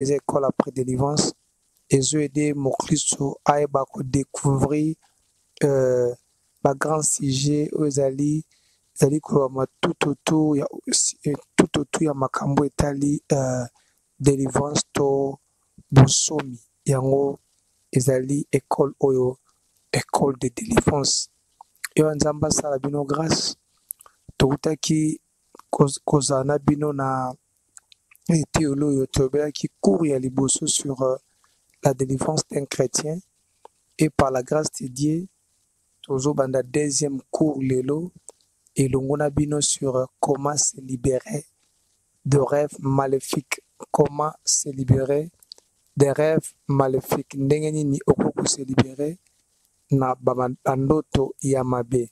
les écoles après délivrance et ont aidé mon Christ à découvrir ma grand sujet aux alliés tout autour ya makambo etali délivrance to bosomi yango ezali école oyo école de délivrance yo nzambe asala bino grâce tokutaki kozala na bino na théolo oyo tobelaki cours ya liboso sur la délivrance d'un chrétien et par la grâce de Dieu tozobanda deuxième cours lelo elongo na bino sur comment se libérer de rêves maléfiques, comment se libérer des rêves maléfiques, ndenge nini okoko se libérer na bandoto ya mabe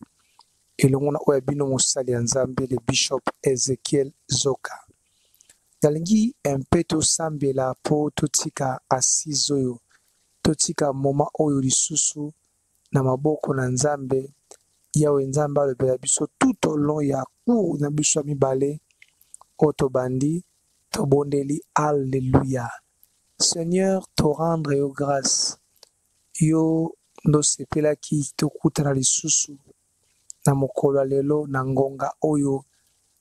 elongo na oyo bino mosali ya nzambe le bishop Ezekiel Zoka nalingi mpe tosambela po totika assise oyo totika moma oyo lisusu na maboko na nzambe yawe nzambe alobela biso tout au long ya cours na biso ya mibale oyo tobandi tobondeli alleluya Seigneur to rendre yo grâce yo ndosepelaki tokutana lisusu na mokolo ya lelo na ngonga oyo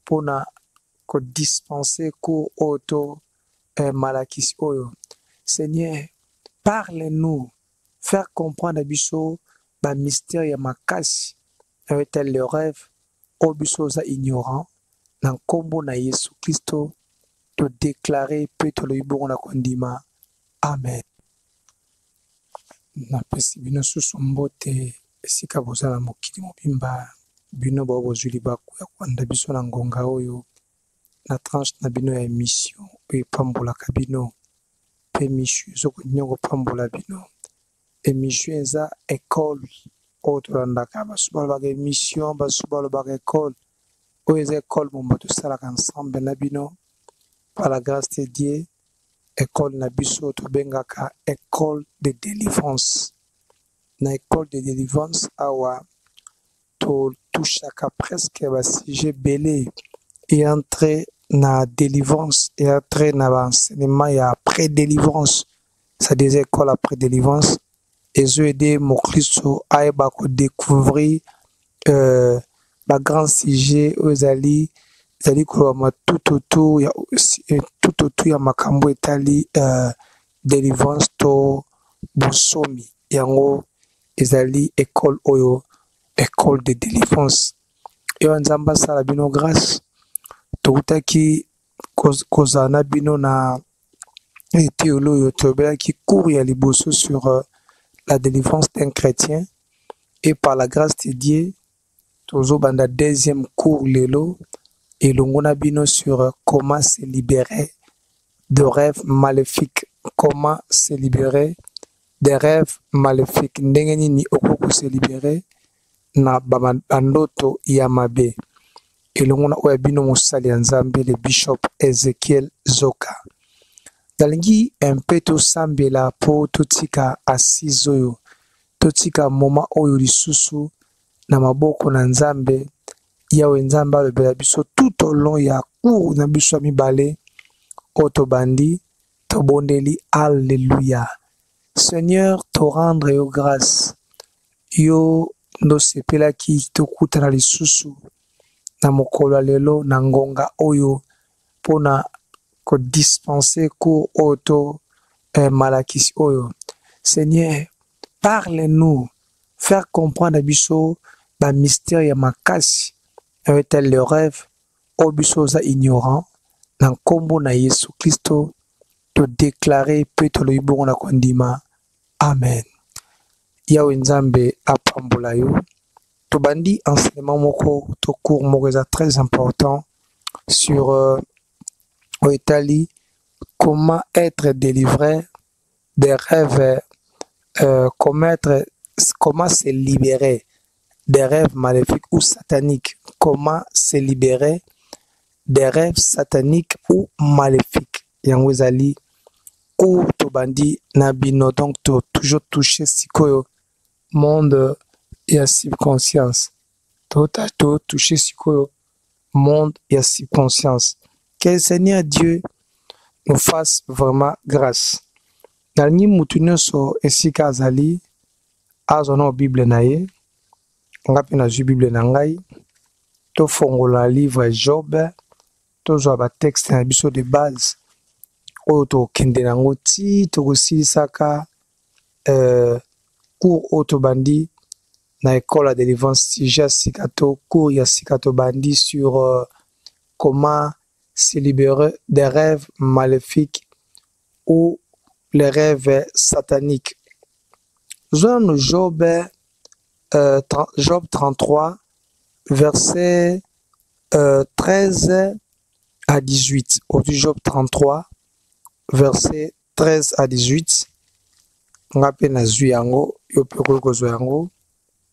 mpona kodispense cours oyo to malakisi oyo Seigneur parle-nous faire comprendre biso bamystère ya makasi avec le rêve oyo biso oza ignorant na nkombo na Yesu Kristo todeklare mpe tolobi bongo na kondima amen. Napesi bino susu mbote esika boza na mokili mobimba bino bao bozwi libaku ya kwanda biso na ngonga oyo na tranche na bino ya émission oyo epambolaka bino mpe émission ezokonya kopambola bino émission eza école oyo tolandaka basusu balobaka émission basusu balobaka école oyo eza école bomba tosalaka ensemble na bino par la grâce de Dieu école na biso tobengaka école de délivrance na école de délivrance awa totushaka presque basujet belé et entrer na délivrance et entrer na enseignement ya après délivrance ça des écoles après délivrance et ont aidé mon Christ à découvrir ma grand sujet aux alliés tout autour ya makambo etali délivrance to bosomi yango ezali école oyo école de délivrance yo nzambe asala bino grâce tokutaki kozala na bino na théolo oyo tobelaki cours ya liboso sur la délivrance d'un chrétien et par la grâce de Dieu tozobanda deuxième cours lelo elongo na bino sur comment se libérer de rêves maléfiques, comment se libérer des rêves maléfiques, ndenge nini okoko se libérer na bandoto ya mabe elongo na oyo bino mosali ya nzambe le bishop Ezekiel Zoka nalingi mpe tosambela po totika assise oyo totika moma oyo lisusu na maboko na nzambe yawe nzambe alobela biso tout au long ya cours na biso ya mibale oyo tobandi tobondeli alleluya Seigneur to rendre yo grâce yo ndosepelaki tokutana lisusu na mokolo ya lelo na ngonga oyo mpona kodispense cours oyo to malakisi oyo Seigneur parle-nous faire comprendre biso bamystère ya makasi avec le rêve oyo biso oza ignorant na nkombo na Yesu Kristo todeklare mpe tolobi bongo na kondima amen. Yawe nzambe apambola yo tobandi enseignement moko to cours moko eza très important sur etali comment être délivré des rêves comment se libérer des rêves maléfiques ou sataniques, comment se libérer des rêves sataniques ou maléfiques. Yango ezali cours tobandi na bino donc toujours toucher sikoyo monde ya subconscience toucher sikoyo monde ya subconscience que le Seigneur Dieu nous fasse vraiment grâce. Nalingi mutu nyonso esika azali azwa na Bible na ye, nga mpe nazwi Bible na ngai, tofongola livre Job, tozwa batexte na biso de base oyo tokende nango ti tokosilisaka cours oyo tobandi na école ya délivrance sujet ya sika to cours ya sika tobandi sur comment se libérer des rêves maléfiques ou les rêves sataniques. Nous Job, Job 33, versets 13 à 18. Aujourd'hui, Job 33, versets 13 à 18.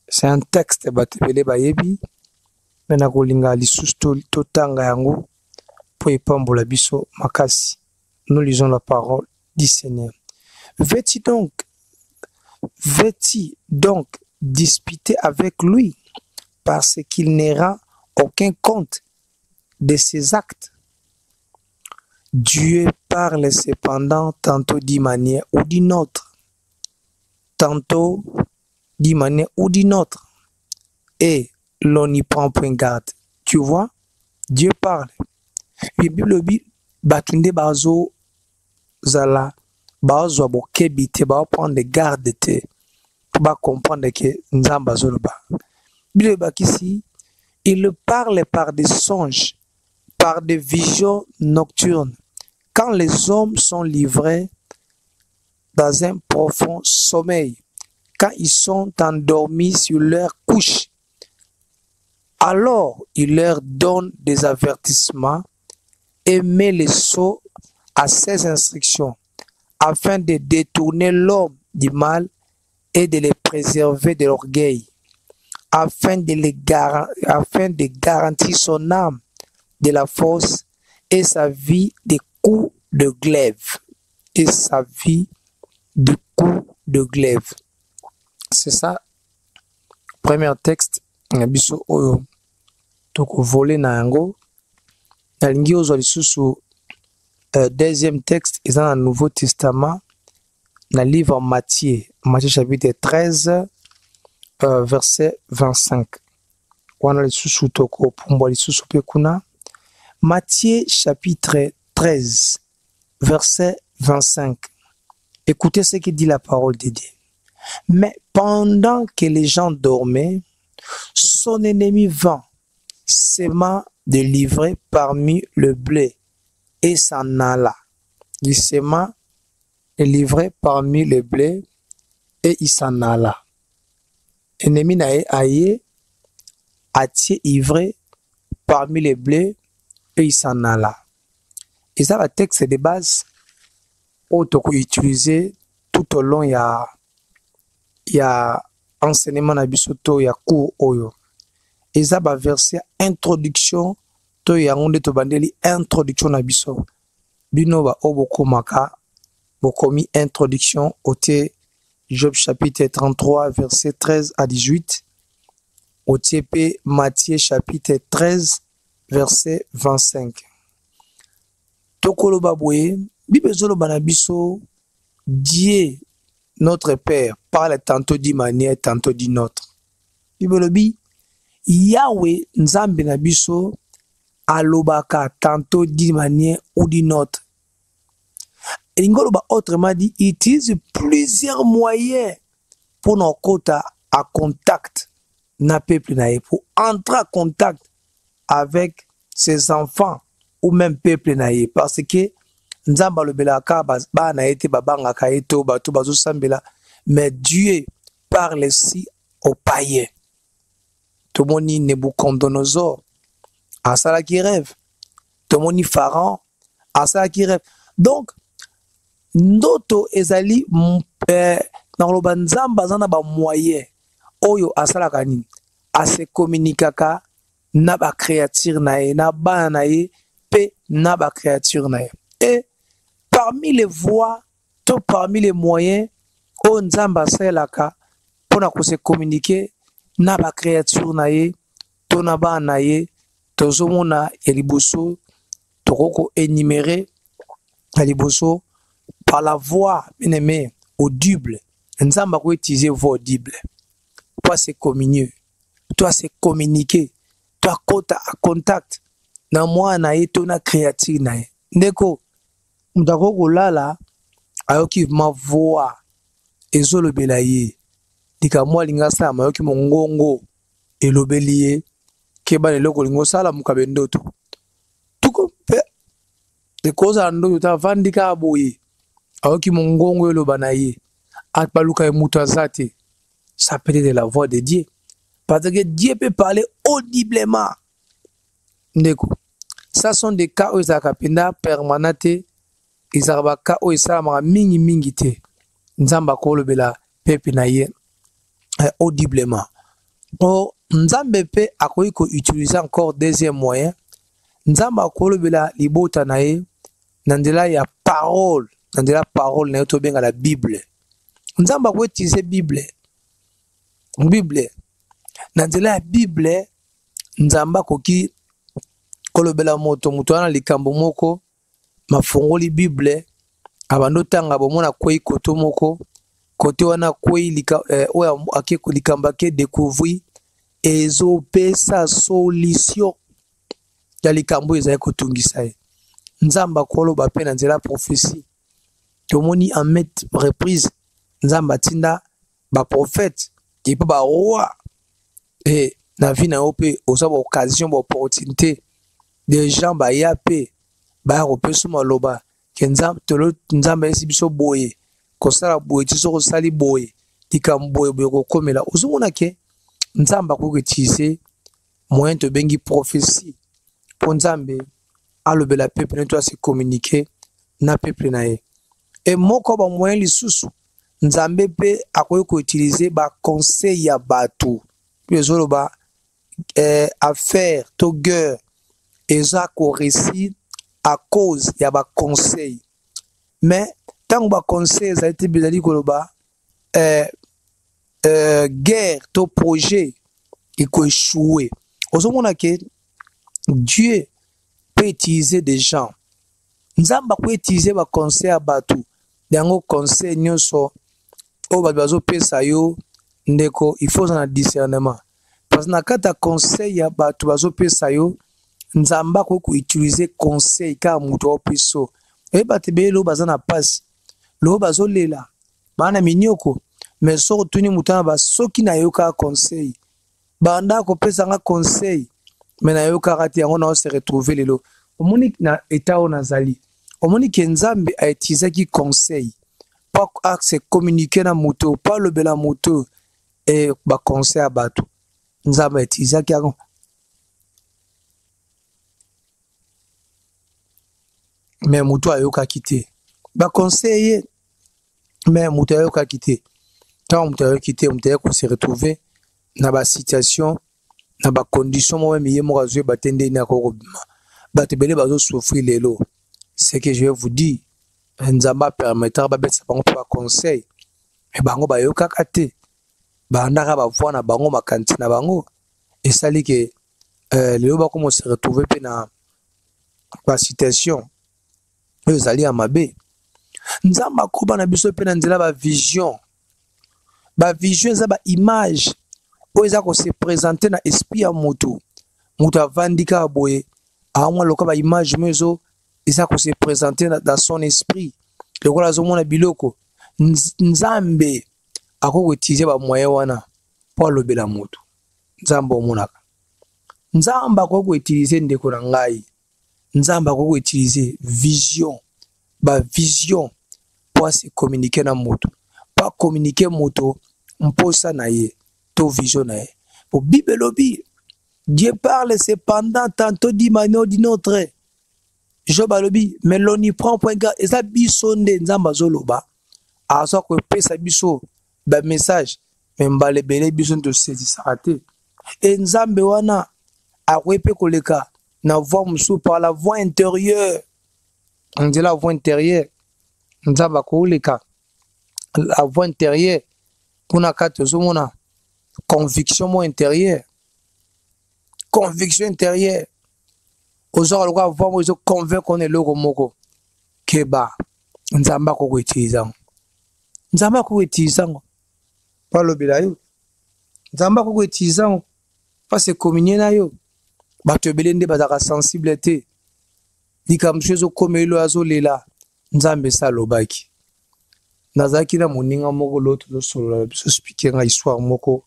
C'est un texte batebele bayebi, mena kolinga lisusu totanga yango po epambola biso makasi. Nous lisons la parole du Seigneur. Veux-tu donc disputer avec lui parce qu'il ne rend aucun compte de ses actes? Dieu parle cependant tantôt d'une manière ou d'une autre, tantôt d'une manière ou d'une autre, et l'on n'y prend point garde. Tu vois, Dieu parle. La Bible dit, batunde bazo zala, bazo bokebi te, ba prendre garde te, ba comprendre que nzamba zoloba. Bible bakisi, il parle par des songes, par des visions nocturnes, quand les hommes sont livrés dans un profond sommeil, quand ils sont endormis sur leur couche. Alors il leur donne des avertissements et met les sceaux à ses instructions, afin de détourner l'homme du mal et de les préserver de l'orgueil, afin de garantir son âme de la force et sa vie des coups de glaive. Et sa vie des coups de glaive. C'est ça, premier texte, biso oyo toko volé na yango. Nalingi ozwa lisusu deuxième texte, ils ont un Nouveau Testament, dans le livre Matthieu chapitre 13, verset 25. Wana lisusu toko pumbwa lisusu pe kuna. Matthieu chapitre 13, verset 25. Écoutez ce que dit la parole de Dieu. Mais pendant que les gens dormaient, son ennemi vint, s'aimant de livrer parmi le blé, et s'en alla. Il s'aimant de livrer parmi le blé, et il s'en alla. Ennemi nae aye, atie ivré parmi les blés, et il s'en alla. Et ça, le texte de base, on peut utiliser tout au long, il y a enseignement na bisoto, il y a cours oyo. Et ça, le verset introduction, to ya ngonde to bandeli introduction na biso. Bino ba oboko maka, bokomi introduction, ote Job chapitre 33, verset 13 à 18. Ote pe Matthieu chapitre 13, verset 25. Tokolo baboué, bibezolo banabiso, Dieu, notre Père, parle tantôt d'une manière, tantôt d'une autre. Bibelobi, Yahweh, Nzambe nabiso, alobaka tantôt d'une manière ou d'une autre. Et Ngoloba autrement dit, il utilise plusieurs moyens pour nos quotas à contact na peuple naïe, pour entrer en contact avec ses enfants ou même peuple naïe, parce que Nzamba le belaka ba na été babanga kaeto batu bazo sambela, mais Dieu parle aussi aux païens. Tomoni Nebuchadnezzar, à ça qui rêve. Tomoni Pharaon, à ça qui rêve. Donc, Ndoto ezali dans le banzamba zana ba moyen oyo asala kani a se communiquer na ba créature nae na ba nae pe na ba créature nae. Et parmi les voies, tout parmi les moyens o nzamba selaka pona ko se communiquer na ba créature nae to na ba nae tozomona eliboso tokoko énumérer à liboso par la voix bien aimé audible. Nzamba ko utiliser voix audible. Toi c'est communier, toi c'est communiquer, toi kota à contact. Na moi na yeto na créative na ye. Ndeko mutako kolala ayoki ma voix ezolobela ye. Dika moi linga sa mayoki mongongo elobeli ye keba leloko lingo sala mukabe ndoto. Tuko pe de koza ndoto ta vandika aboye ayoki mongongo eloba na ye atbaluka mutu azate. Ça peut être la voix de Dieu parce que Dieu peut parler audiblement. Ndeko ça sont des cas où ils akapenda permanente ils araba cas où ils salamaka mingi mingi te nzamba kolobela pepe na ye audiblement. Or nzambe pe akoki ko utiliser encore deuxième moyen nzamba kolobela libota na ye na nzela ya parole na nzela parole na ye tobenga la Bible. Nzamba ko utiliser Bible na nzela ya Bible nzamba koki kolobela moto wana likambo moko mafongoli Bible abando tanga bomona kwei koto moko kote wana kwei oya ake likambo ake découvrir ezopesa solution ya likambo ezali kotungisa ye. Nzamba koloba pe na nzela prophétie tomoni en maintes reprises nzamba tinda ba prophète et pas ba roi et na vie na yo pe oza ba occasion ba opportunité des gens ba ya pe ba repeso maloba ke nzamba esi biso boye kosala boye tiso kosali boye likambo boye kokomela ozomona ke nzamba ko utiliser moyen to bengi prophétie pour nzambe alobela peuple ne doit se communiquer na peuple na ye. Et moko ba moyen lisusu nzambe pe akoki ko utiliser ba conseil ya bato pezo ba affaire to guerre eza ko réussir à cause ya ba conseil. Mais tant ba conseil ça a été bizali koloba guerre to projet il ko échouer. Ozomona ke Dieu peut utiliser des gens. Nzamba peut utiliser ba conseil à bato. Yango conseil nyonso o ba bazo pesa yo ndeko il faut un discernement. Parce que na kata conseil ya bato bazo pesa yo nzamba ko utiliser conseil ka muto opiso. E ba tebe lo bazana passe. Lo bazo lela. Bana minyoko mais so tuni mutana ba soki na yo ka conseil. Banda ko pesa nga conseil. Mais na yo karati yango na se retrouver lelo. Omoni na état on azali. Omoni ke nzambe a utilisé qui conseil. Pas à se communiquer na moto, pas le bela moto et ba conseil à bato. Nzambe a utilisé qui yango. Mais moto a yo ka quitter. Ba conseiller mais moto a yo ka quitter. Quand moto a yo quitter, moto a ko se retrouver na ba situation na ba condition mo même yé mo azwe batende na ko bato belé bazo souffrir lelo. Ce que je vais vous dire nzamba permettra ba betsa bango pa conseil mais bango ba yo kaka te bandaka ba voix na bango makanti na bango et ça li que lelo ba comment se retrouver pe na ba situation ezali ya mabe. Nzamba koba na biso pe na nzela ba vision za ba image o eza ko se présenter na esprit ya moto avandika boye amwa loka ba image mezo eza ko se présenter dans son esprit lokola azomona biloko nzambe akoko utiliser ba moyen wana po alobela moto nzambe omonaka nzamba akoko utiliser ndeko na ngai nzamba akoko utiliser vision po se communiquer na moto pas communiquer moto mposa na ye to vision na ye po Bible lobi Dieu parle cependant tantôt d'une manière ou d'une autre. Job alobi mais l'on y prend point garde et ça biso nde nzamba zoloba a so ko pesa biso ba message mais mbale belé biso de saisir te et nzambe wana a repe koleka na voix musu par la voix intérieure on dit la voix intérieure nzamba koleka la voix intérieure kuna kato zomona conviction intérieure aux gens qui vont convaincre qu'on est le moko keba nzamba ko kwetizango nzamba ko kwetizango palo bilayo nzamba ko kwetizango parce communier na yo bato belende bazaka sensibilité likamshezo komelo azolela nzambe salobaki nazaki na moninga moko l'autre lo solo biso speaker nga histoire moko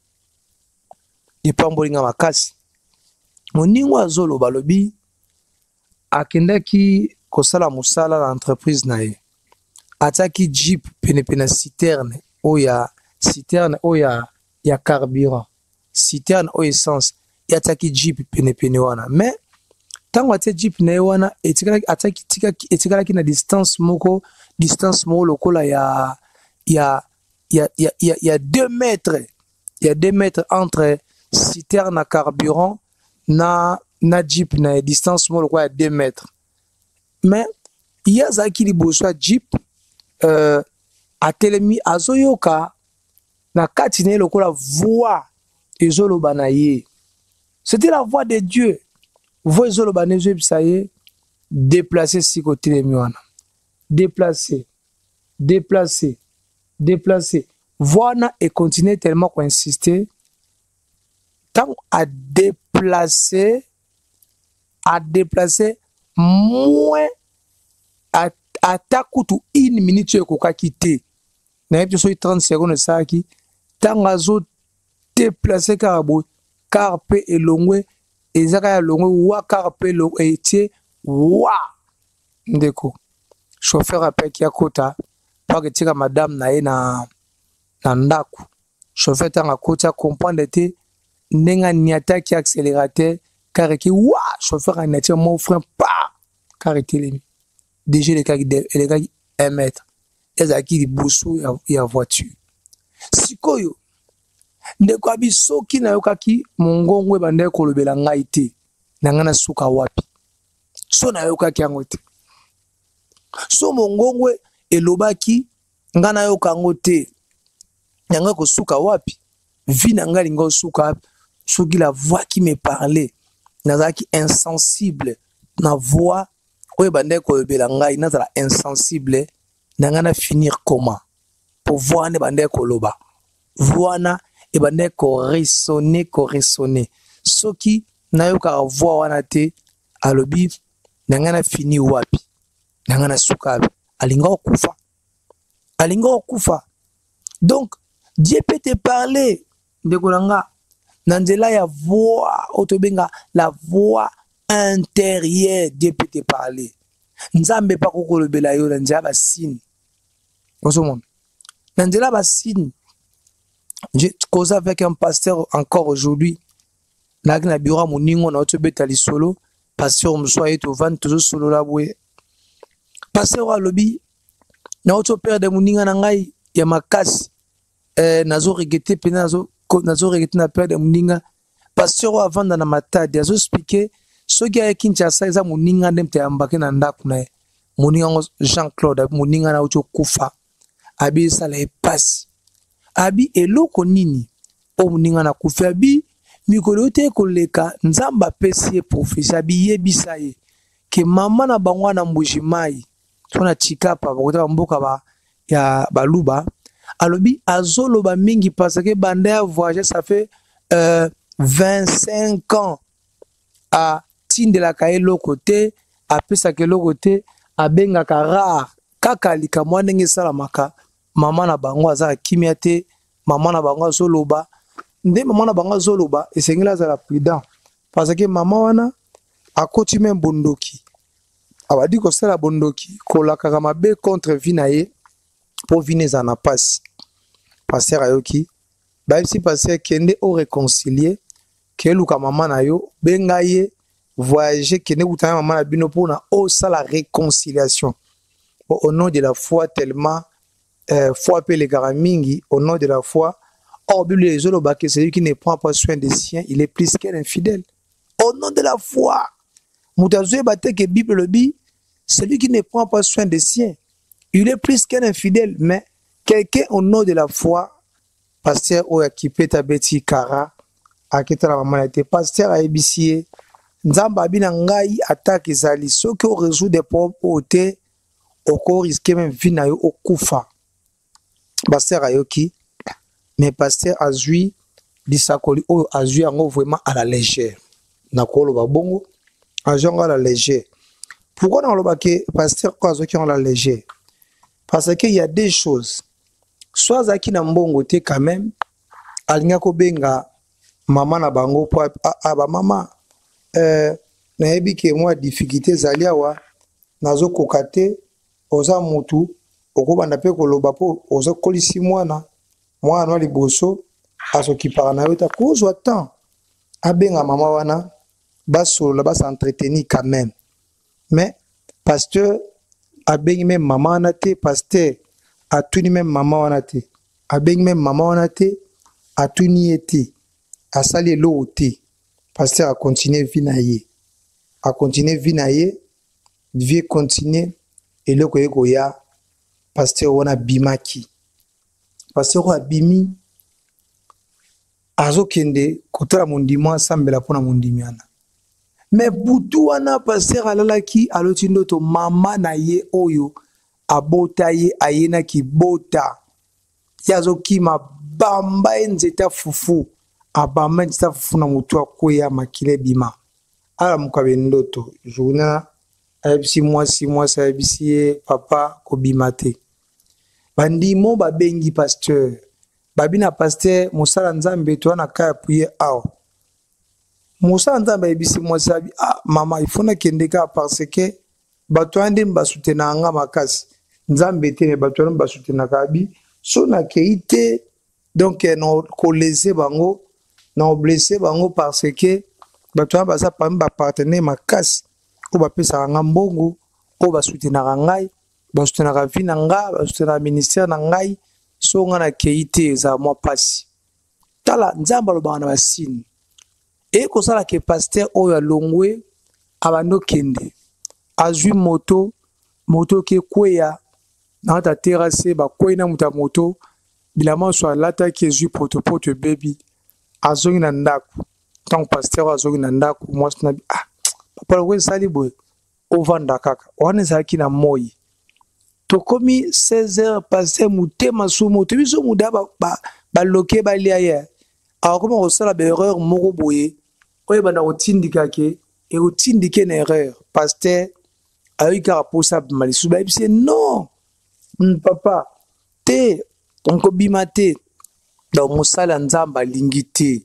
ipambolinga makasi moningo azoloba lobi akendaki kosala musala na entreprise na ye ataki jeep pene citerne oya ya carburant citerne o essence ataki jeep pene wana mais tango atie jeep na ye wana etikalaki na distance moko lokola ya 2 mètres il y a 2 mètres entre citerne à carburant na jeep na distance moko lokola ya 2 mètres mais iya zaki liboso ya jeep atelemi azoyoka na kati na ye lokola voix ezoloba na ye c'était la voix de Dieu voix ezoloba na ezobisa ye déplacer siko otelemi wana déplacer voix et continuer tellement qu'insister tant à déplacer moins à ta kutu 1 minute ekoka kite na yebi so 30 secondes saki tant azo déplacer karabo carpe elongwe ezaka ya longwe wa carpe lo etie wa ndeko chauffeur appelle qui a kota pas que tika madame na ye na ndaku chauffeur tanga kota comprendre te ndenga niata ki accélérateur car ki wa chauffeur a nature mon frein pas car telemi déjà les gars 1 mètre ezaki libusu ya voiture sikoyo ndeko abisoki na yokaki mongongwe bande kolobela ngai te nangana suka wapi so na yokaki yango te so mongongwe elobaki ngana yokango te nanga ko suka wapi vi nanga lingo suka soki la voix qui me parlait nazaki insensible na voix oyo bande kolobela ngai nazala insensible nangana finir comment pour voir ne bande koloba voix et bande ko résonner soki nayoka voix wana te alobi nangana fini wapi nangana sukabe alinga okufa donc Dieu peut te parler de kolanga nanzela ya voix otobenga la voix intérieure. Dieu peut te parler nzambe pa kokolobela yo nanzela ba signe osomon nanzela ba signe. J'ai causé avec un pasteur encore aujourd'hui. Na bureau moningo na otobeta lisolo pasteur mswa yetu van tozo solo la bwe pasteur alobi na oto perdre moninga na ngai ya makasi nazo regretter pena nazo regretter na perdre moninga pasteur avanda na matadi azo expliquer soki ya Kinshasa eza moninga ndemte ambake na ndaku na moninga Jean-Claude moninga na oto kufa abi sala epasi abi eloko nini o moninga na kufa abi mikolo te koleka nzamba pesi professeur abi yebisa ye ke mama na bangwa na mbujimai tona chikapa bakota mboka ba ya baluba alobi azoloba mingi parce que bande ya voyager ça fait 25 ans a tinde la kaye lokote a pesa ke lokote a benga rare kaka likamwa ndenge salamaka mama na bango azaka kimia te mama na bango azoloba nde mama na bango azoloba esengela azala prudent parce que mama wana akoti même bondoki abadi ko sala bondoki kolaka mabe contre vie na ye pour vine za na passe passer ayoki ba si passer kende au réconcilier ke luka mama na yo benga ye voyager kende kutana mama na bino pour na au sala réconciliation au nom de la foi tellement foi pe les garamingi au nom de la foi. Or Bible les oloba que celui qui ne prend pas soin des siens il est plus qu'un infidèle au nom de la foi. Mutazoe bate que Bible le dit celui qui ne prend pas soin des siens il est plus qu'un infidèle mais quelqu'un au nom de la foi pasteur oya kipeta beti kara akita la maman était pasteur a ebisie nzamba bina ngai attaque zali soki o résout des problèmes ote oko risque même vie na yo okufa pasteur ayoki mais pasteur azui bisakoli oyo azui yango vraiment à la légère na koloba bongo azonga à la légère. Pourquoi on le que pasteur quoi qui ont la légère? Parce qu'il y a des choses soit zaki na mbongo te quand même alinga ko benga maman na bango po ba mama na yebi ke moi difficulté zalia wa nazo kokate oza mutu okobanda pe koloba po ozo kolisi mwana no liboso asokipaka na yo ta kozwa temps abenga mama wana basolola s'entretenir quand même. Mais pasteur abengi même maman wana te, pasteur atuni même maman wana te, abengi même maman wana te, atuni ete asali elo te. Pasteur a continué vie na ye, a continué vie na ye, vie continuer eloko yeko ya pasteur wana bimaki. Pasteur wa bimi azokende kotala mondimo asambela pona mondimiana. Mais butu wana pasteur alalaki aloti ndoto mama na ye oyo abota ye ayena ki bota yazoki mabamba nzeta fufu abamba nzeta fufu na mutu akoya makile bima ala mukabe ndoto jouna ayebisi mwasi ayebisi ye papa kobimate bandimo babengi pasteur babina pasteur mosala nzambe to na kaya puye awa Moussa Nzamba ebisi mwasabi mama il faut na kendeka parce que bato ande mbasutena nga makasi Nzambe te me bato ande mbasutena kabi so na keite donc no kolese bango na blessé bango parce que bato ande basa pa mba partenaire makasi ko bapesa nga mbongo ko basutena ngai basutena vi na nga basutena ministère na ngai so nga na keite za mwa pasi tala Nzamba lo bana basini. Et comme ça que pasteur oyo longwe abando kende azui moto ke kweya na ta terrasse ba kwena muta moto bilama so lata ke zui pote baby azongi na ndaku tant pasteur azongi na ndaku moi na papa lo sali boy ovanda kaka wana zaki na moyi to komi 16h pasteur mutema so moto biso muda ba loke ba liaya alors comment on sala ba erreur moko boye oye bana otindika ke et otindike na erreur pasteur ayi ka posa malisu ba bise non papa te onko bimate donc mosala nzamba lingite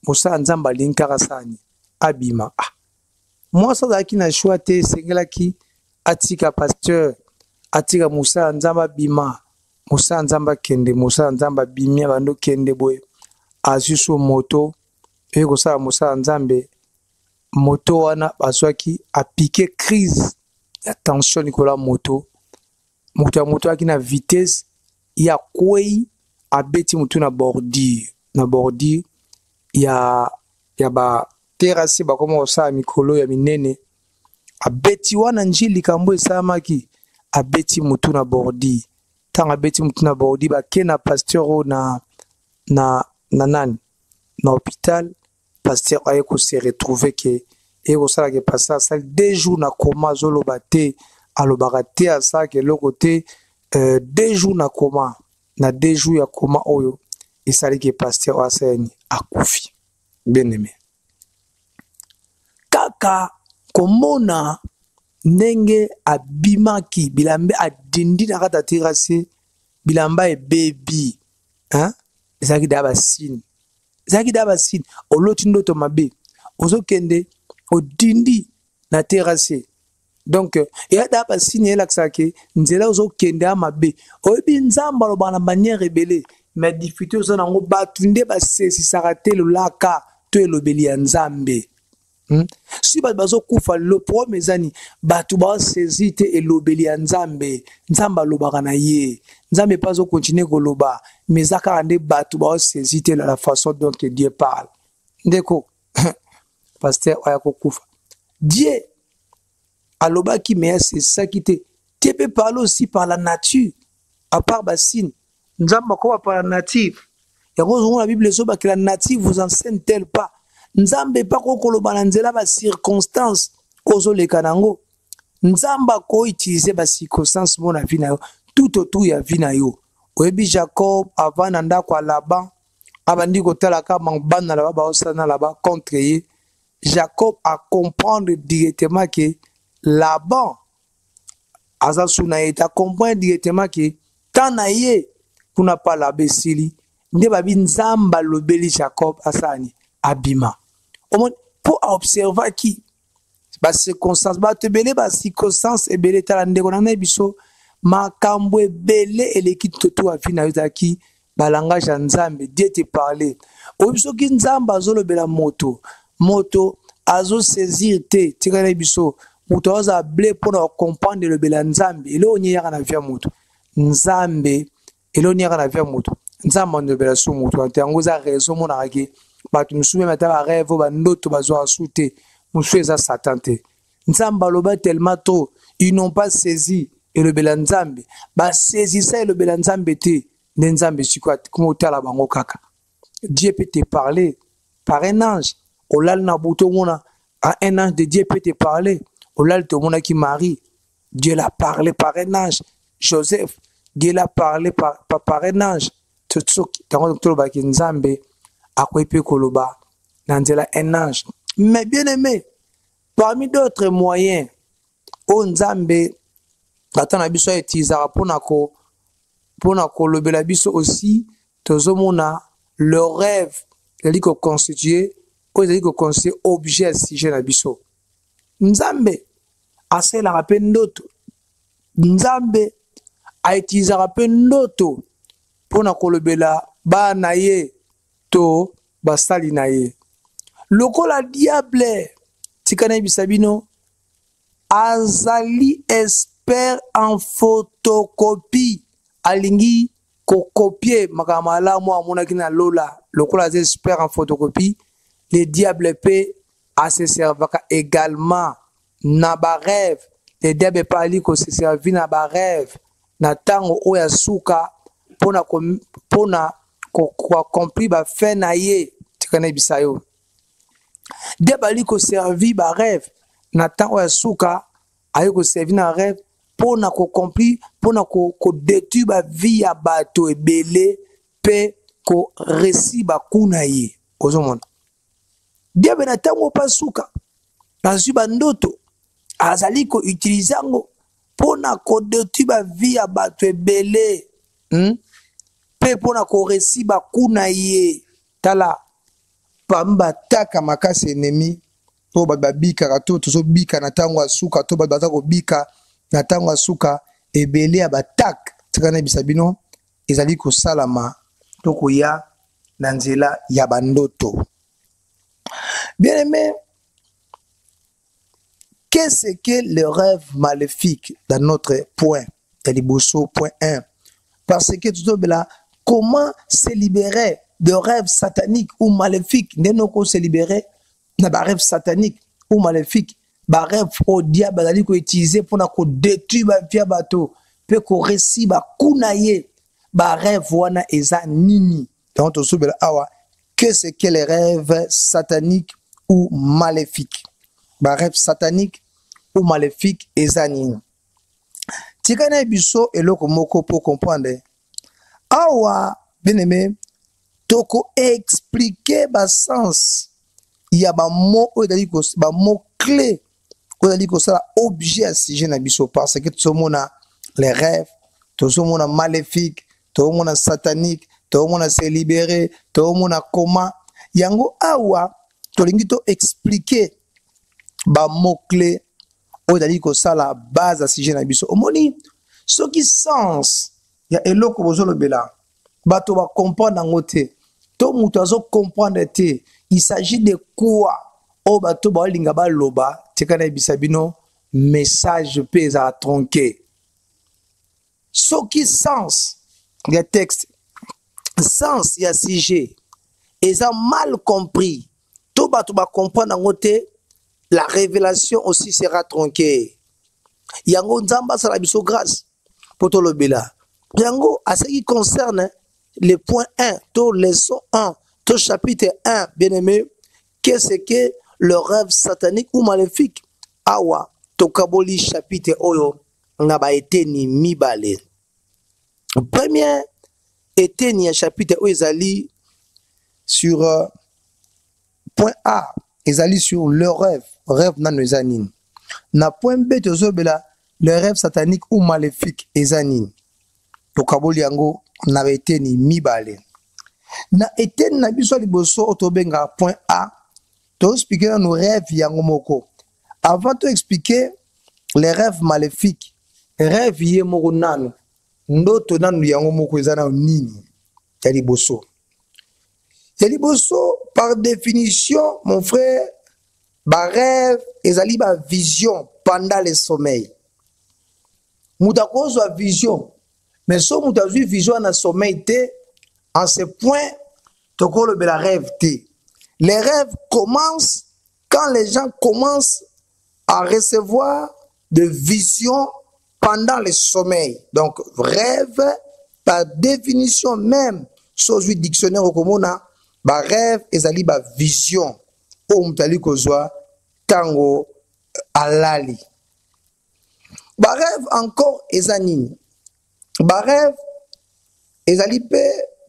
mosala nzamba linkara sani abima moi ça zaki na choix te sengela ki atika pasteur atika mosala nzamba bima mosala nzamba kende mosala nzamba bimia bando kende boye azuso moto et comme ça mosala nzambe moto wana bazwaki apike crise ya tension nikola moto aki na vitesse ya kwei abeti mutu na bordure ya ba terrasse ba komo sa mikolo ya minene abeti wana njili kambo esamaki abeti mutu na bordure tanga abeti mutu na bordure ba kena pasteur na nani na hôpital pasteur ayeko se retrouver que et au sala que pasteur ça 2 jours na coma zoloba te alobaka te asa ke lokote 2 jours na coma na 2 jours ya coma oyo esali que pasteur asani akufi bien aimé kaka komona ndenge abimaki bilambe adindi na kata terrasse bilamba e baby hein ezaki daba signe zaki daba sin oloti ndoto mabe ozokende odindi na terrasse donc ya daba sin ela ksake nzela ozokende amabe oyebi Nzamba lo bana manière ebele mais difficulté ozana ngo batunde basesi sarate lolaka to elobeli ya Nzambe si bazo kufa le problème ezani batu ba saisi te elobeli ya Nzambe Nzamba lobaka na ye Nzambe pas au continuer koloba mais zaka ande batu ba saisi te la façon dont Dieu parle ndeko pasteur ayako kufa Dieu alobaki mais c'est ça qui te Dieu peut parler aussi par la nature à part basine Nzamba ko par la nature et quand la Bible so ba que la nature vous enseigne tel pas Nzambe pa ko koloba na nzela ba circonstance ozo le kanango nzamba ko utiliser ba circonstance mona vie na yo tout autour ya vie na yo. Oyebi Jacob avant na ndako ya Laban abandi kotala ka bana là-bas baosana là-bas contre ye. Jacob a comprendre directement que Laban aza suna ye, a comprendre directement que tant na ye kuna pa la besili nde babi nzamba lobeli Jacob asani abima. Pour observer qui ba circonstance ba tebele ba circonstance ebele tala ndeko na biso makambo ebele eleki toto afina yozaki ba langage ya nzambe. Dieu te parler obiso ki nzamba azolobela moto azo saisir te tika na biso moto aza ble pona comprendre le bela nzambe elo nyaka na via moto nzambe elo nyaka na via moto nzamba ndo bela so moto antango za raison mona raki batu musume mata ba rêve ba ndoto bazo asute musu eza satan te. Nzamba loba tellement trop ils n'ont pas saisi et le bela nzambe ba saisi ça et le bela nzambe te nzambe sikwa comme otala bango kaka. Dieu peut te parler par un ange. Olal na buto mona un ange de Dieu peut te parler. Olal to mona qui Marie, Dieu l'a parlé par un ange. Joseph, Dieu l'a parlé par un ange. Tutsuki tango to ba ki nzambe akwepe koloba nanzela un ange. Mais bien aimé, parmi d'autres moyens o nzambe atana biso etizara pona ko lobela biso aussi tozomona le rêve eli ko constituer objet sujet na biso. Nzambe asela pe ndoto, nzambe aitizara pe ndoto pona kolobela ba na ye to basali na ye. Lokola diable tikana bisabino azali expert en photocopie alingi ko copier makamala mo amona kina lola lokola az expert en photocopie. Les diables peut se servir également na ba rêve. Les diables parli ko se servir na ba rêve na tango oya suka pona ko accomplir ba fin na ye tikana bisayo. Diable ko servir ba rêve na tango oya suka ayo ko servir na rêve pona ko accomplir pona ko détruire ba vie ya bato ebele pe ko récit ba kuna ye ozomona. Diable na tango pasuka nazwi bandoto azali ko utiliser ngo pona ko détruire ba vie ya bato ebele pe pona ko récit ba kuna ye tala pamba taka makasi ennemi to babika kato tozo bika na tango asuka to babata ko bika na tango asuka ebele ya batak tikana bisabino ezali ko salama to ko ya na nzela ya bandoto. Bien aimé, qu'est-ce que le rêve maléfique dans notre point, Taliboso, point 1? Parce que tout là, comment se libérer de rêves sataniques ou maléfiques? Nous se libérer de rêves sataniques ou maléfiques, de rêves au diable d'aller utiliser pour détruire la vie bateau, pour qu'on récit ba kunaye, ba rêve wana eza nini. Donc tout là, awa. Qu'est-ce que les rêves sataniques ou maléfiques? Ba rêve satanique ou maléfique ezanini. Tikana biso eloko moko pour comprendre. Awa bien-aimé, toko expliquer ba sens. Il y a ba mot odaliko ba mot clé odaliko ça objet sujet na biso parce que tout le monde a les rêves, tout le monde a maléfique, tout le monde a satanique. Tout le monde a se libéré, tout le monde a comment. Yango awa, tolingi to expliquer ba mot clé odali ko ça la base à sujet na biso. Omoni ce qui sens ya eloko bozolo bela. Bato ba comprendre ngote. To muto azo comprendre te. Il s'agit de quoi? O bato ba linga ba loba, tekana bisabino message pesa à tronquer. Ce qui sens ya texte sens ya sujet ils ont mal compris tout bato ba comprendre ngote la révélation aussi sera tronquée yango nzamba sala biso grâce poto lobela yango à ce qui concerne le point 1 to leçon 1 to chapitre 1 bien-aimé qu'est-ce que le rêve satanique ou maléfique awa tokaboli chapitre oyo nga ba eteni mibale. Premier eteni ya chapitre oyo ezali sur point A, ezali sur le rêve nano eza nini. Na point B tozobela le rêve satanique ou maléfique eza nini. Tokaboli yango na ba eteni mibale. Na eteni na biso liboso otobenga point A, to expliquer nos rêves yango moko. Avant de expliquer les rêves maléfiques, rêve yé moko nano, ndoto nano yango moko ezana nini ya liboso. Ya liboso, par définition, mon frère, ba rêve ezali ba vision pendant le sommeil. Mouta kozwa vision, mais so mouta zwi vision na sommeil te, en ce point, toko le bela rêve te. Les rêves commencent quand les gens commencent à recevoir de visions pendant le sommeil. Donc, rêve, par définition même, sous le dictionnaire au Komona, ba rêve ezali ba vision. O mtali kozwa tango alali. Ba rêve encore ezanini. Ba rêve ezali pe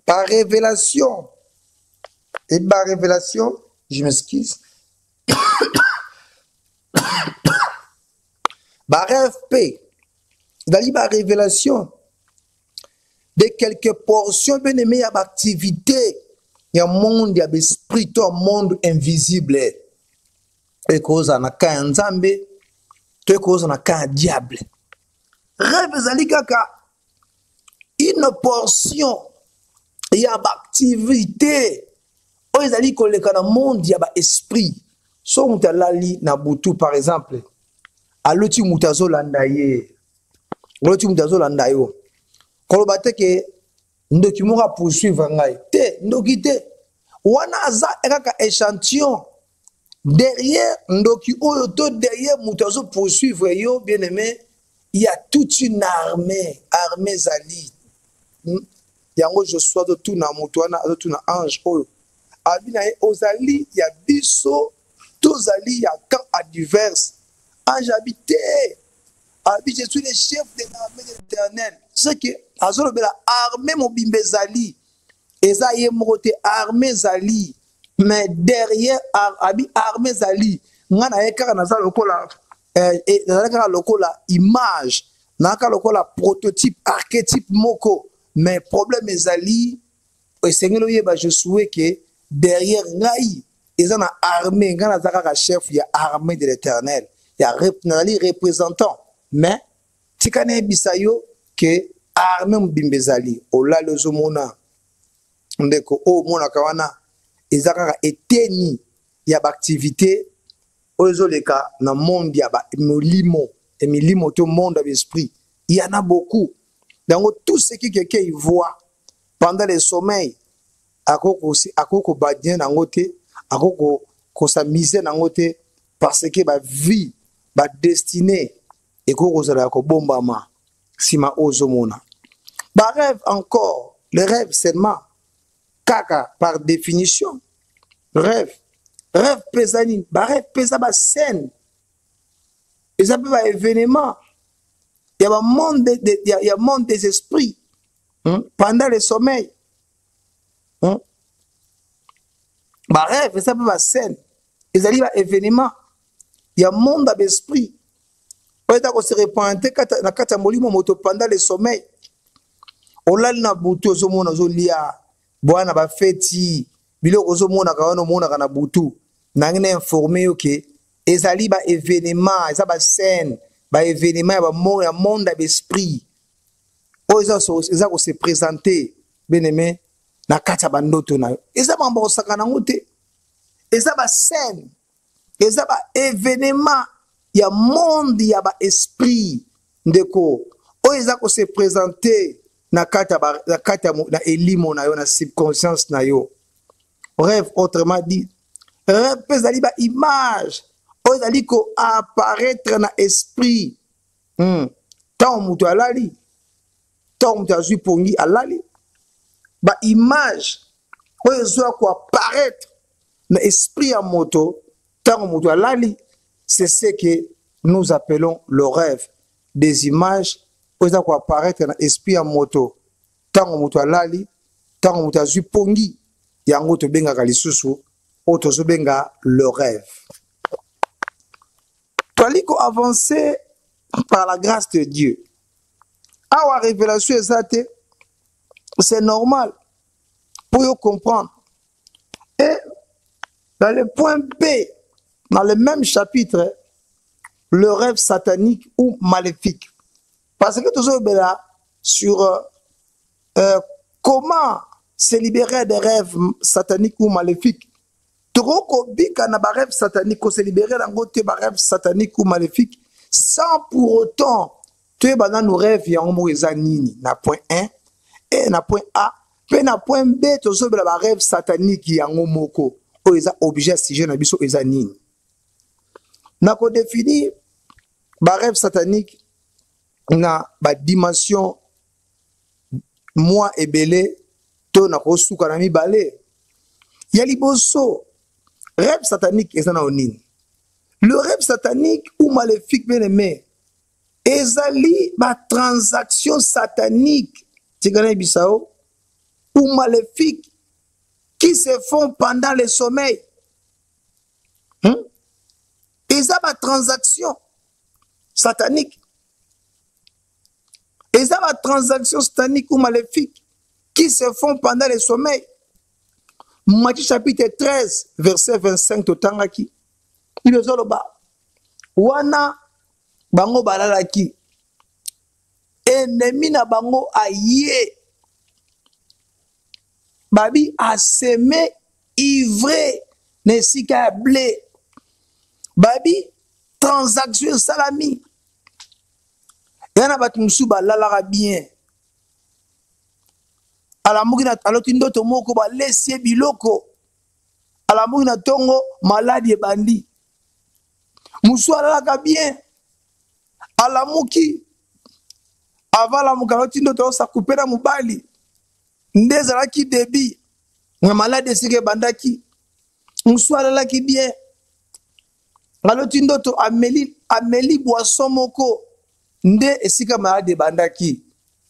par révélation. Et par révélation, je m'excuse. Par rêve P, ezali par révélation de quelques portions bien aimées à l'activité. Il y a un monde, il y a l'esprit, un monde invisible. Et cause en a qu'un nzambe, et cause en a qu'un diable. Rêve ezali kaka une portion, il y a l'activité. Oh, ezali koleka na monde, il y a l'esprit. So mutalali na butu par exemple. Aloti mutazo landaye. Aloti mutazo landayo. Kolobate ke ndoki moka poursuivre ngai. Te, ndoki te. Wana aza ekaka échantillon. Derrière ndoki oyo to derrière mutazo poursuivre yo bien aimé, il y a toute une armée zali. Yango je sois de tout na mutuana, de tout na ange oyo. Abina ozali ya biso, tozali ya camp adverse. Ange habité. Je suis le chef de l'armée de l'Éternel. C'est que la armée mobimbe zali. Eza ye mokote armée zali. Mais derrière armée zali, ngana ekaka na za lokola lokola image, naka lokola prototype, archétype moko. Mais problème ezali, esengelo yeba je souhaite que derrière ngai eza na armée, ngana zaka chef ya armée de l'Éternel. Il y a représentant, mais tikane bisayo que armée mbimbezali ola lozomona ndeko o mona kawana ezaka eteni ya activité ozoleka na monde ya ba milimo to monde de l'esprit. Il y en a beaucoup. Donc tout ce qui quelqu'un y voit pendant le sommeil akoko badien nangote akoko ko s'amuser nangote parce que ba vie ba destinée et kozala ko bombama sima ozomona. Ba rêve encore, le rêve seulement kaka par définition. Rêve pesani, ba rêve pesa ba scène. Et ça peut ba événement. Il y a un monde monde des esprits pendant le sommeil. Ba rêve ça peut ba scène. Et ça ba événement. Il y a un monde d'esprit. Peut-être se répandre na kata molimo moto pendant le sommeil. Olal na butu ozomona ozolia bwana ba feti biloko ozomona kawana mona kana butu nangine informé que ezali ba événement, eza ba scène, ba événement ya monde d'esprit. O eza ko se présenter bien aimé na kata bandoto na yo. Eza mambo osakana ngote. Eza ba scène. Eza ba événement ya monde ya ba esprit ndeko o eza ko se présenter na kata na elimo na yo na subconscience na yo. Rêve autrement dit rêve ezali ba image o ezali ko apparaître na esprit tant mutu alali tant mutu azwi pongi alali ba image o ezwa ko apparaître na esprit ya moto tant mutu alali. C'est ce que nous appelons le rêve. Des images où ça peut apparaître dans l'esprit en moto. Tant moto alali, tant moto azui pongi, yango to benga kalisusu, auto so benga le rêve. Toaliko avancer par la grâce de Dieu. Awa révélation exacte, c'est normal pour vous comprendre. Et dans le point B, dans le même chapitre, le rêve satanique ou maléfique. Parce que tout ça là sur comment se libérer des rêves sataniques ou maléfiques. Trop bika na ba rêve satanique, se libérer dans côté ba rêve satanique ou maléfique, sans pour autant tu dans nos rêves ya ngomo ezanini na point 1 et na point A, puis na point B to so ba rêve satanique ya ngomoko o eza objet sujet na biso ezanini. Na ko définir ba rêve satanique na ba dimension moi ebele to na ko suka na mibale ya liboso. Rêve satanique est na onine. Le rêve satanique ou maléfique bien aimé ezali ba transaction satanique tigana bisao ou maléfique qui se font pendant le sommeil. Eza ba transaction satanique. Eza ba transaction satanique ou maléfique qui se font pendant le sommeil. Matthieu chapitre 13, verset 25, totangaki. Il est soloba. Wana bango balalaki. Ennemi na bango aye. Babi a semé ivré nesika blé. Babi transaction salami. Yana batumusu balalaka bien. Ala mugi na aloti ndoto moko ba lesie biloko. Ala mugi na tongo maladi ebandi. Musu alalaka bien. Ala muki avala muka aloti ndoto sa kupera mubali. Ndeza laki debi. Nga maladi esike bandaki. Musu alalaki bien. Aloti ndoto ameli boisson moko. Nde esika maladi bandaki.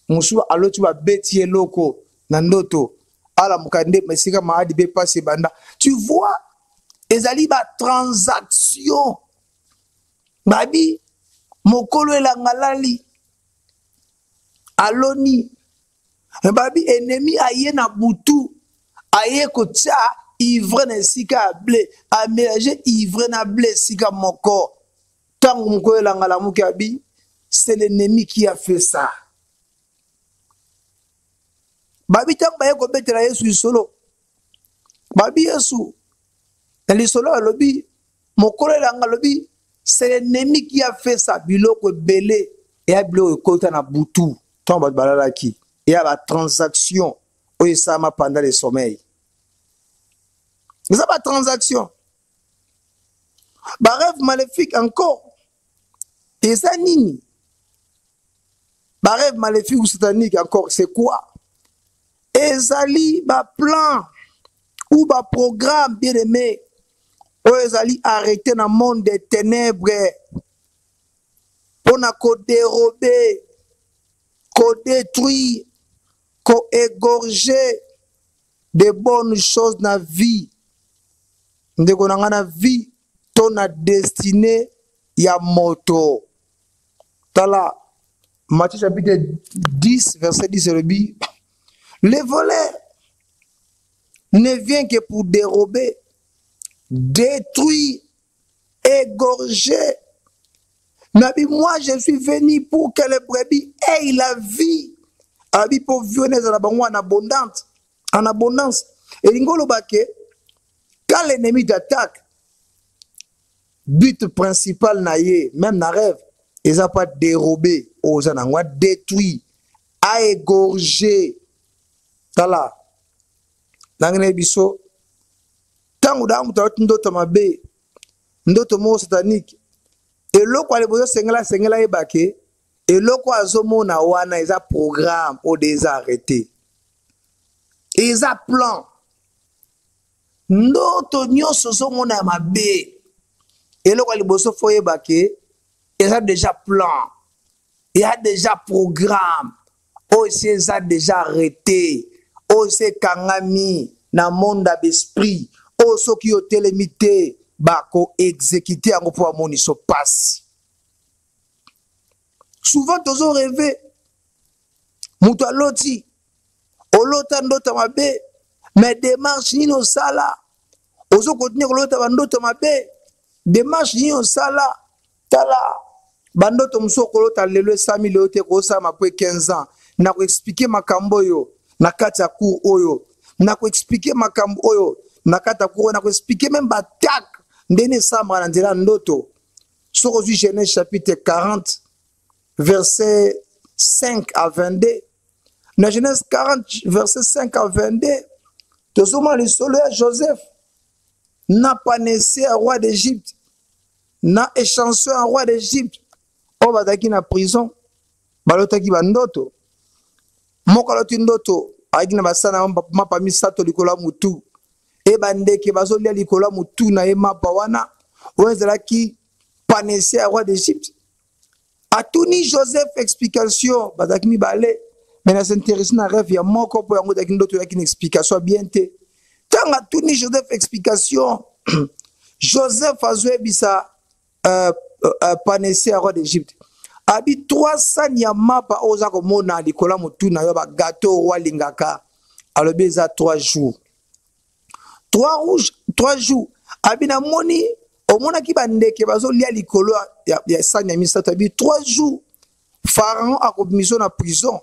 Musu aloti ba betie loko. Nandoto ala mukande mesika maadi be passe banda. Tu vois ezali ba transaction babi mokolo elangalali aloni babi ennemi aye na butu aye kotia ivre na sika blé a mélanger ivre na blé sika moko tango mokolo elangala mukabi. C'est l'ennemi qui a fait ça. Babi tango baye ko betela Yesu solo. Babi Yesu na solo alobi mokolo elanga lobi c'est l'ennemi qui a fait ça biloko belé et a biloko kota na butu tango ba balalaki et a la transaction o esama pendant le sommeil. Ça ba transaction. Ba rêve maléfique encore. Et ça nini? Ba rêve maléfique ou satanique encore c'est quoi? Ezali ba plan ou ba programme bien aimé ou ezali arrêté dans le monde des ténèbres pour na ko dérober, ko détruire, ko égorger de bonnes choses dans la vie. Ndeko na ngana vie ton a destiné ya moto. Tala Matthieu chapitre 10 verset 10 le dit. Le voleur ne vient que pour dérober, détruire, égorger. Nabi, moi je suis venu pour que les brebis aient la vie. Abi pour vivre en abondance. En abondance. Et l'ingolo bake, quand l'ennemi t'attaque, but principal naïe, même na rêve, ils n'ont pas dérobé, aux anangwa détruit, à égorger. Tala, nangene biso, tangu da mutawati ndoto mabe, ndoto mo satanique, et loko alebozo sengela ebake, et loko azomo na wana, ils a programme, ou des arrêtés. Ils a plan. Ndoto nyoso zo mona mabe, et loko alebozo foye bake, il y a déjà plan, il y a déjà programme, aussi ça déjà arrêté, aussi kangami na monde d'esprit, aussi qui ont télémité, bako exécuter en pour mon iso passe. Souvent toujours rêvé, mutu aloti, olota ndota mabe, mais démarche ni no sala, ozo continuer kolota bandota mabe, démarche ni no sala, tala, bandoto msoko kolota lelo 100 000 te ko sa mapwe 15 ans, na ko expliquer makambo yo, na kati ya cour oyo, na ko expliquer makambo oyo, na kati ya cour, na ko expliquer même batak, ndene sambra na nzela ndoto. Soko zu Genèse chapitre 40, verset 5 à 22. Dans Genèse 40, verset 5 à 22, tozoma lisolo ya Joseph n'a pas naissé un roi d'Égypte, n'a échancé un roi d'Égypte. O bataki na prison, balotaki bandoto. Moko aloti ndoto, ayaki na basana mapa misato likolo mutu. E bandeke bazolia likolo mutu na ye mapa wana, oyo ezalaki pas naissé un roi d'Égypte. Atuni Joseph explication, bataki mibale. Mais s'intéresse na rêve ya moko po yango daki ndoto yaki une explication bien te. Tanga tuni Joseph explication. Joseph azwe bisa panese roi d'Égypte. Abi 300 ya mapa oza ko mona likola mutuna yo ba gâteau wa lingaka. Alobi za 3 jours. 3 jours. Abi na moni omona ki bandeke bazo lia likolo ya sanya misato abi 3 jours. Pharaon a commission na prison.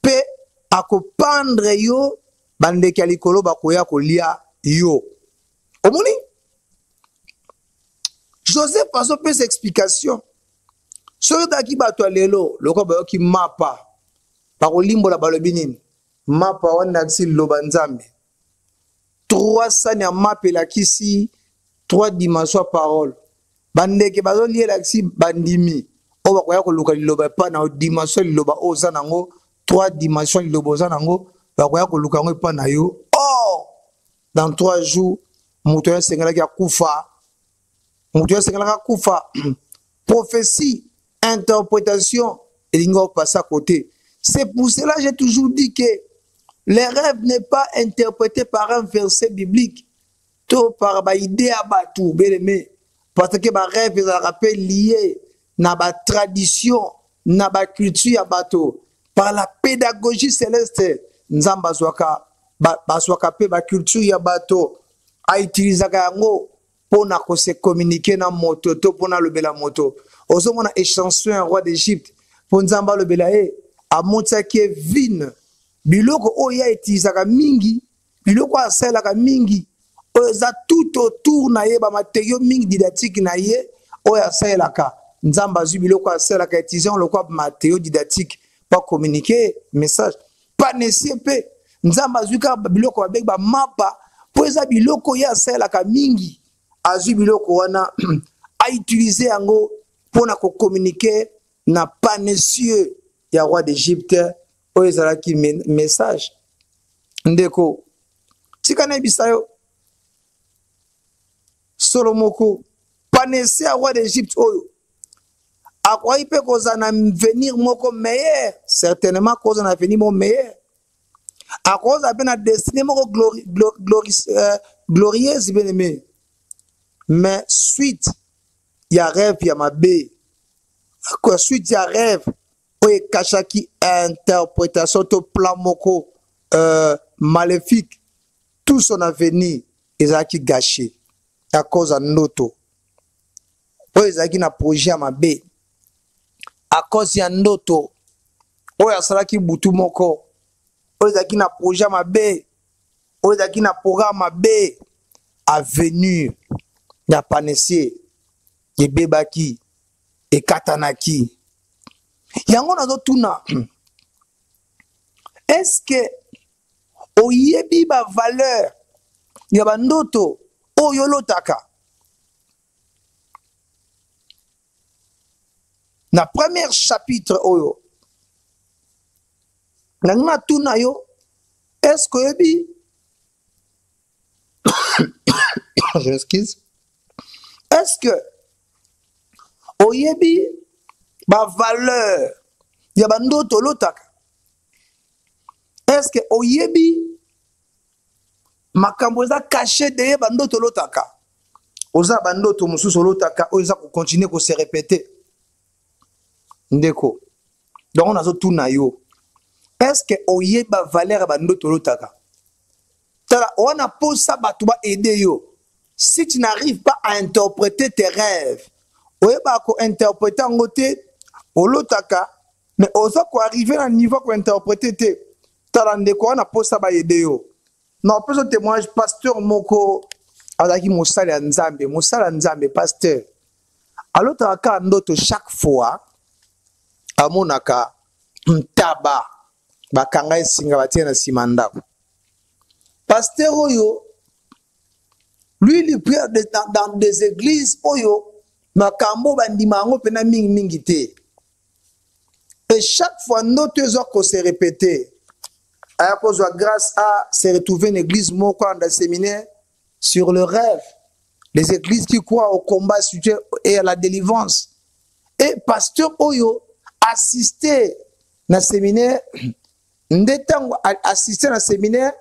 Pe akopandre yo bandeke ya likolo bakoya kolia yo. Omoni Joseph paso pe explication. Soyo daki bato lelo loko bayo ki mapa bakolimbo la balobi nini mapa wana kisi loba nzambe 300 ya mapa la kisi 3 dimensions parole bandeke bazo liela kisi bandimi o bakoya koluka liloba pa na dimension liloba oza nango 3 dimensions liloba oza nango bakoya koluka ngo pa na yo. Oh, dans 3 jours muto ya sengala ya kufa, muto ya sengala kufa. Prophétie, interprétation, et l'ingo passe à côté. C'est pour cela que j'ai toujours dit que les rêves n'est pas interprété par un verset biblique, tout par ba idée à batou, bien aimé, parce que ba rêve est rappel lié na ba tradition, na ba culture à bateau, par la pédagogie céleste, nzamba zwaka baswaka pe ba culture ya bateau, a utiliser yango pour na ko se communiquer na moto to pour na lobela moto. Ozo mona échanson un roi d'Égypte pour nzamba lobela a montaki vine biloko oya utilisaka mingi biloko asalaka mingi oza tout autour na ye ba matériaux mingi didactique na ye oya asalaka nzamba zu biloko asalaka utilisant le quoi matériaux didactique pour communiquer message pas nécessaire nzamba zu ka biloko avec ba mapa pour eza biloko ya asalaka mingi azu biloko wana a utiliser yango pour na communiquer na pas nessieux ya roi d'Égypte oyo ezalaki message ndeko tika na bisayo solomoko panese ya roi d'Égypte oyo akwai pe koza na venir moko meilleur, certainement koza na venir moko meilleur, akoza pe na destinée moko glorieuse bien aimé, mais suite ya rêve ya mabe quoi suite ya rêve oye kachaki interprétation to plan moko maléfique, tout son avenir ezaki gâché à cause de ndoto oye ezaki na projet ya mabe à cause ya ndoto oye asalaki butu moko oye ezaki na projet ya mabe oye ezaki na programme mabe avenir ya panesier ebebaki ekatanaki yango nazotuna est-ce que oyebi ba valeur ya bandoto oyo lotaka na premier chapitre oyo nanga tuna yo est-ce que oyebi je m'excuse est-ce que oyebi ba valeur ya bandoto lotaka. Est-ce que oyebi makambo eza caché de bandoto lotaka? Oza bandoto mususu lotaka oza ko continuer ko se répéter. Ndeko. Donc on a zo tuna yo. Est-ce que oyebi ba valeur bandoto lotaka? On a posé ça pour aider yo. Si tu n'arrives pas à interpréter tes rêves, oyeba ko interpréter en côté olotaka, mais oza ko arriver à un niveau ko interpréter te. Talande ko on a posé ça ba aider yo. Non, plus de témoignage pasteur moko azaki mosala nzambe pasteur. Alotaka ndoto chaque fois amonaka ntaba bakanga esinga batie na simandako. Pasteur Oyo, lui, il prie dans des églises Oyo, makambo bandimango pena mingite. Et chaque fois, notre heures se répéter. À cause de grâce à se retrouver une église moko dans le séminaire sur le rêve. Les églises qui croient au combat et à la délivrance. Et pasteur Oyo assisté dans le séminaire, assisté dans le séminaire.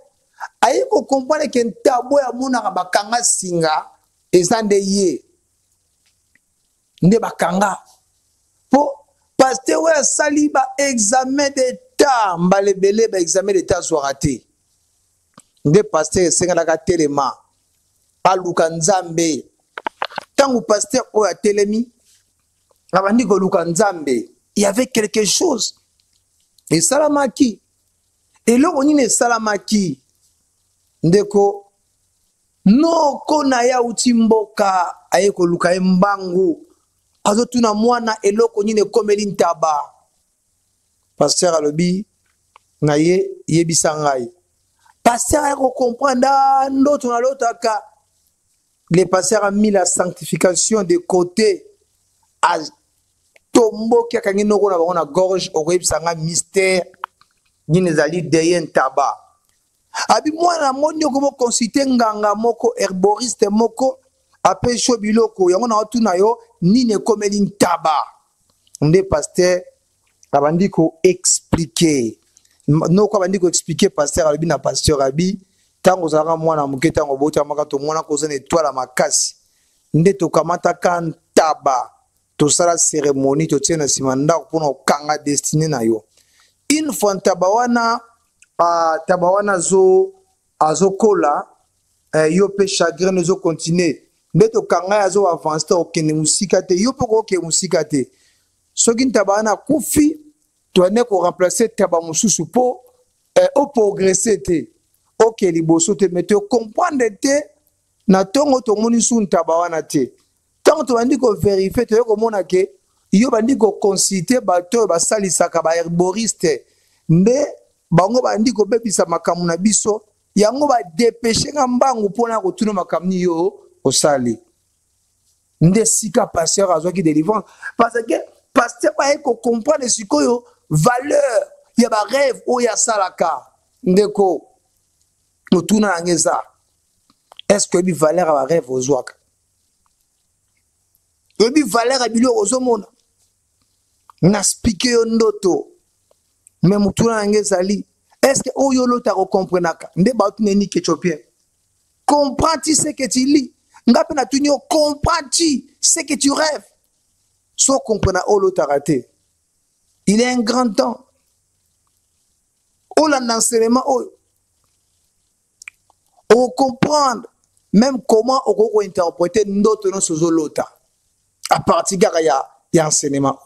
Aïe ko comprendre que ntabo ya mona bakanga singa ezande ye nde bakanga po pasteur wa sali ba examen d'état mbalebele ba examen d'état soit raté nde pasteur senga la telema aluka nzambe tangu pasteur o ya telemi abandi ko luka nzambe il y avait quelque chose et salamaki et là on est salamaki ndeko no kona ya utimboka ayeko luka mbangu azotuna mwana eloko nyine komeli ntaba pasteur alobi na ye yebisa ngai pasteur ayeko comprendre ndoto na lotaka le pasteur a mis la sanctification de côté a tomboki akangi noko na bango na gorge okoyebisa nga mystère nyine zali deye ntaba. Abi mwana moni ko consulter nganga moko herboriste moko ape chobiloko yango na otuna yo nine komeli ntaba nde pasteur abandi ko expliquer noko abandi ko expliquer pasteur abi na pasteur abi tango zaka mwana muketa ngo bota maka to mwana ko zene étoile makasi nde to kamata kan ntaba to sala cérémonie to tiena simanda pour kanga destiné na yo une fois ntaba wana tabawana azo kola yo pe chagrin zo continuer ndeto kanga azo avancer okene musika te yo poko ke musika te soki tabawana kufi to ne ko remplacer taba mususu po o progresser te ok liboso te mais te comprendre te na tongo to moni su tabawana te tant to bandi ko vérifier te ko mona ke yo bandi ko consulter bato ba salisaka ba herboriste nde bango bandi ko bebisa makamu na biso yango ba dépêcher ngambangu pona ko tuna makamni yo osali nde sika pasteur azwaki délivrance parce que pasteur ba ko comprendre sikoyo valeur ya ba rêve o ya salaka ndeko mutuna ngeza est-ce que bi valeur ya ba rêve ozwaka bi valeur ya bilo ozomona na speaker yo ndoto mais mutuna ngezali est-ce que oyo lota ko comprenaka nde ba tuneni ketchopien comprends-tu ce que tu lis ngape na tunyo comprends-tu ce que tu rêves so comprena o lota raté il est un grand temps o l'enseignement o comprendre même comment on peut interpréter ndoto no sozo lota à partir ya enseignement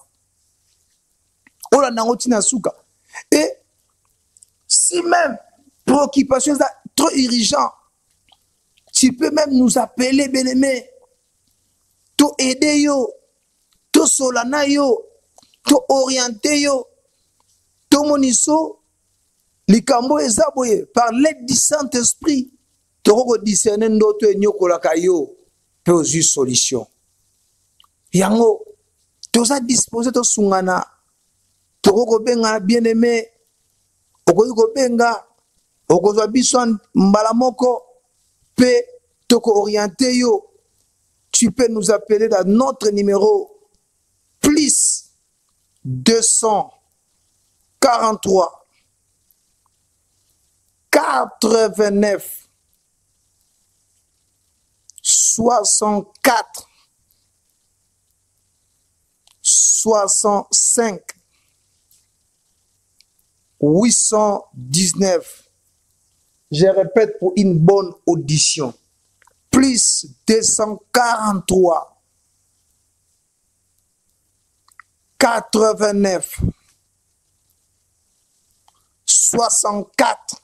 o la nangotina suka. Et si même préoccupation est trop urgent, tu peux même nous appeler, bien-aimé, to aider yo, to solana yo, to orienter yo, to moniso, likambo ezaboye par l'aide du Saint-Esprit, to roko discerner ndoto enyoko la kayo, pe ozu solution. Yango, to sa disposer to sungana. Toko benga bien-aimé oko benga oko zwa biso mbala moko pe toko orienter yo tu peux nous appeler dans notre numéro plus 243 89 64 65 819. Je répète pour une bonne audition. Plus 243 89 64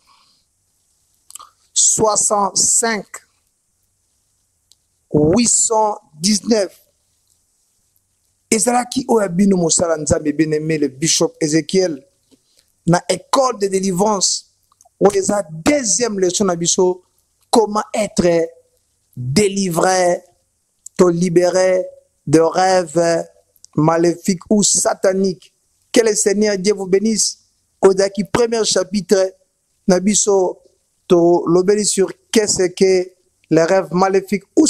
65 819. Ezalaki oyabino mosala nzambe bien-aimé le bishop Ezekiel na école de délivrance. Oza deuxième leçon na biso, comment être délivré, te libérer de rêves maléfiques ou sataniques. Que le Seigneur Dieu vous bénisse. Ozaki premier chapitre na biso to lobeli sur qu'est-ce que les rêves maléfiques ou